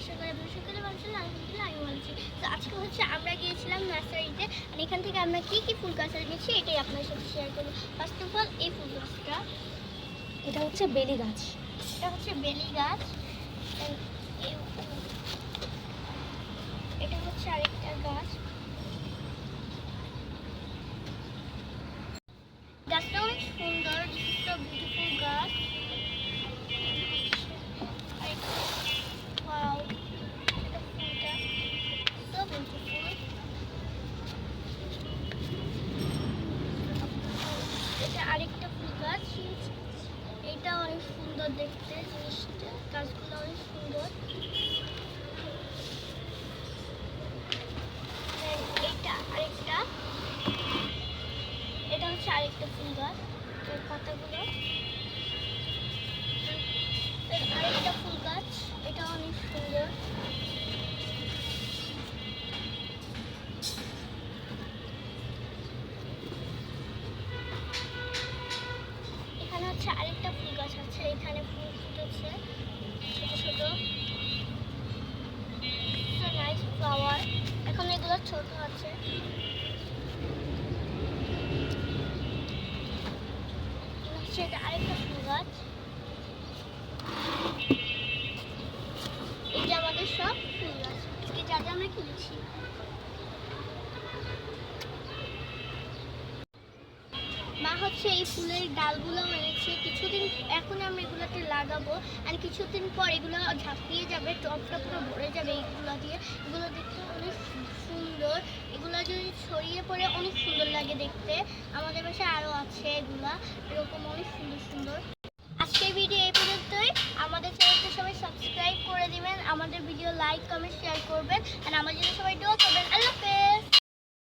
আশা করি আপনারা সকলে ভালো আছেন। আলহামদুলিল্লাহ আমি ভালো আছি। তো আজকে হচ্ছে আমরা গিয়েছিলাম নার্সারিতে, আর এখান থেকে আমরা কী কী ফুল গাছ এনেছি এটাই আপনার সাথে শেয়ার করবো। ফার্স্ট অফ অল এই ফুল গাছটা, এটা হচ্ছে বেলি গাছ। এটা হচ্ছে বেলি গাছ। এটা হচ্ছে আরেকটা গাছ। গাছটা অনেক সুন্দর, বিউটিফুল গাছ। ওয়াও, এটা ফুলটা সো বিউটিফুল। এটা আরেকটা ফুল গাছ, এটা অনেক সুন্দর দেখতে, জিনিসটা গাছগুলো অনেক সুন্দর। এটা আরেকটা, এটা হচ্ছে আরেকটা ফুল গাছ, এর পাতাগুলো। আরেকটা ফুল গাছ, এটা অনেক সুন্দর। এখানে হচ্ছে আরেকটা ফুল গাছ আছে, এখানে ফুল ফুটেছে ছোট ছোট, নাইস ফ্লাওয়ার। এখন এগুলো ছোট আছে। এটা আরেকটা ফুল গাছ। এই যে আমাদের সব ফুল গাছ আজকে যা যা আমরা কিনেছি। মা হচ্ছে এই ফুলের ডালগুলো এনেছে কিছুদিন, এখন আমরা এগুলোতে লাগাবো, আর কিছুদিন পর এগুলো ঝাঁপিয়ে যাবে, টপটা পুরো ভরে যাবে এইগুলো দিয়ে। এগুলো দেখতে অনেক সুন্দর, এগুলো যদি ছড়িয়ে পড়ে অনেক সুন্দর লাগে দেখতে। আমাদের বাসায় আরও আছে এগুলা, এরকম অনেক সুন্দর সুন্দর। আজকের ভিডিও এই পর্যন্তই। আমাদের চ্যানেলটা সবাই সাবস্ক্রাইব করে দিবেন, আমাদের ভিডিও লাইক কমেন্ট শেয়ার করবেন, আর আমার জন্য সবাই দোয়া